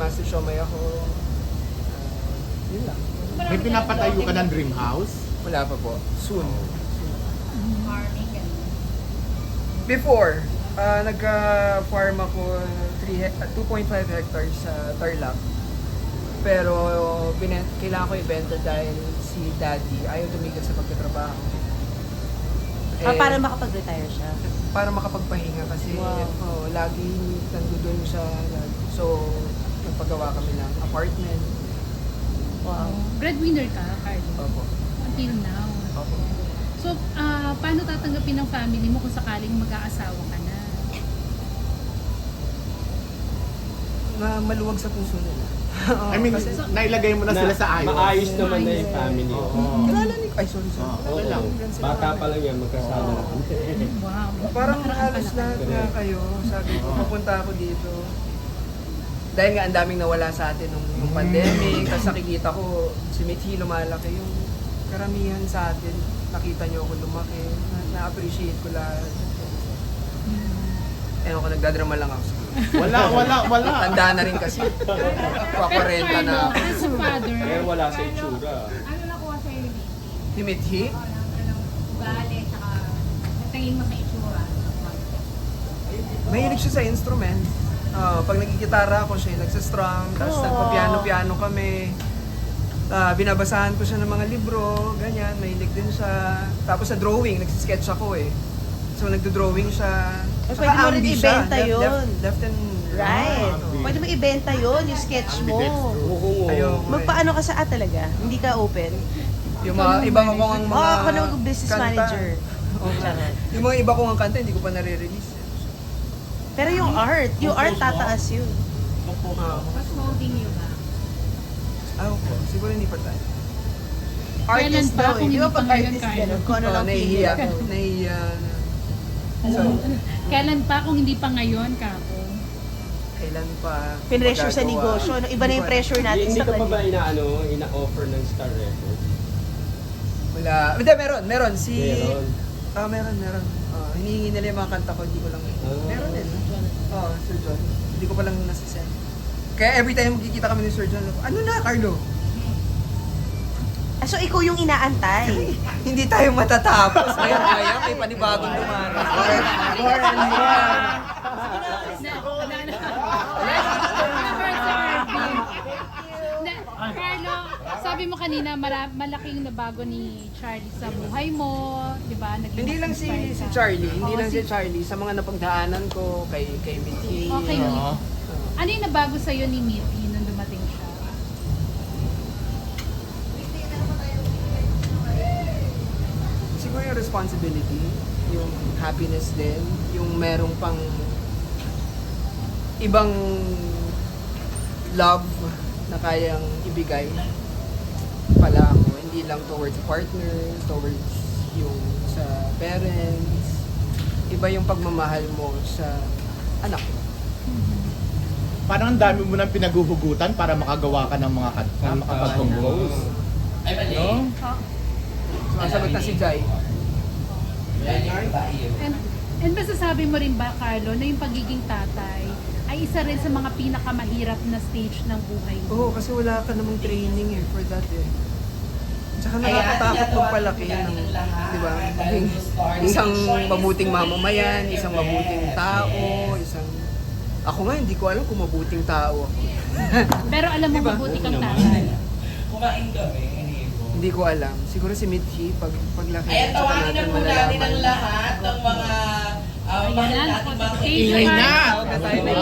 Master Shomai ako. Yun lang. May pinapatayo ka ng dream house? Wala pa po. Soon. Farming, ganun. Before, nagka-farm ako 2.5 hectares sa Tarlac. Pero kailangan ko ibenta dahil si Daddy ayaw tumigil sa pagtatrabaho. Para makapag-retire siya. Para makapagpahinga kasi lagi nandoon siya. So, nagpagawa kami ng apartment. Wow. Breadwinner ka, Carlo? Opo. Until now. Opo. So, paano tatanggapin ng family mo kung sakaling mag-aasawa ka na? Maluwag sa puso nila. I mean, kasi, nailagay mo na sila sa ayos. Maayos naman na yung family. kilala ni... Ay, sorry. Okay lang. Bata pa lang yan, magkasama na kami. Wow. Parang Nakaraan halos pa lang. lahat nga kayo. Sabi ko, pupunta ako dito. Dahil nga ang daming nawala sa atin nung pandemic. Tapos nakikita ko, si Mithi lumalaki. Yung karamihan sa atin, nakita niyo ako lumaki. Na-appreciate ko lahat. Ewan ko, nagdadrama lang ako. Wala. Tanda na rin kasi. Paparenta na ako. As a father, Pero wala sa itsura. Ano nakuha sa'yo ni Mickey? Si Mithi? Ugali, tsaka natingin mo sa itsura. Mahilig siya sa instrument. Pag nagkikitara ako siya, nagsastrum, tapos nagpa-piano-piano kami. Binabasahan ko siya ng mga libro, ganyan, mahilig din siya. Tapos sa drawing, nagsisketch ako eh. So nagdo-drawing siya. Pwede mo rin ambi siya. ibenta yun. Left and Right. Ah, Pwede mo ibenta yun, yung sketch mo. Oo. Ayoko eh. Magpaano ka sa talaga? Hindi ka open? Yung mga ibang ko ang mga Oo, ako na business kanta. manager. Oo. Yung mga iba kong ang kanta, hindi ko pa nare-release. Pero yung art tataas yun. Mas holding you ba? Okay. Siguro hindi pa tayo. kailan pa kung hindi pa ngayon, Carlo? Kung ano lang Nahihiya. pili ka. Nahihiya na. So, Kailan pa kung hindi pa ngayon, Kako? kailan pa? Pinressure sa magagawa? negosyo. No? Iba na yung pressure natin Hindi sa ka pa ba kanila. ina-offer ng Star Records? Wala. Hindi, meron. Meron. Meron. Hinihingi nila yung mga kanta ko, hindi ko lang. Meron din. Sir John. Hindi ko pa lang nasisend. Kaya every time magkikita kami ni Sir John, ano na, Carlo? So ikaw yung inaantay. Hindi tayo matatapos. Kaya may panibagong dumaras. More and more. Carlo, sabi mo kanina malaking nabago ni Charlie sa buhay mo, di ba? Naging Hindi lang si Charlie, hindi lang si Charlie. Sa mga napagdaanan ko, kay Mithi. Okay, Mithi. Ano yung nabago sa'yo ni Mithi nung dumating siya? Siguro yung responsibility, yung happiness din, yung merong pang ibang love na kayang ibigay pala ako. Hindi lang towards partner, towards yung sa parents. Iba yung pagmamahal mo sa anak mo. Parang ang dami mo nang pinaguhugutan para makagawa ka ng mga kanta, makapag-compose. No? Sumasagot na si Jai. And masasabi mo rin ba, Carlo, na yung pagiging tatay ay isa rin sa mga pinakamahirap na stage ng buhay mo? Oo, kasi wala ka namang training for that eh. Tsaka nakakatakot magpalaki ng, di ba? Maging isang mabuting mamamayan, isang mabuting tao, isang... Ako nga, hindi ko alam kung mabuting tao ako. Pero alam mo, Diba? mabuti kang tatay. Kumain kami, Hindi ko alam. Siguro si Mithi, paglaki, Ayan, tsaka tawagin na po natin ang lahat ng mga Ayan, mahal nating mga ingay na. Tawag na tayo na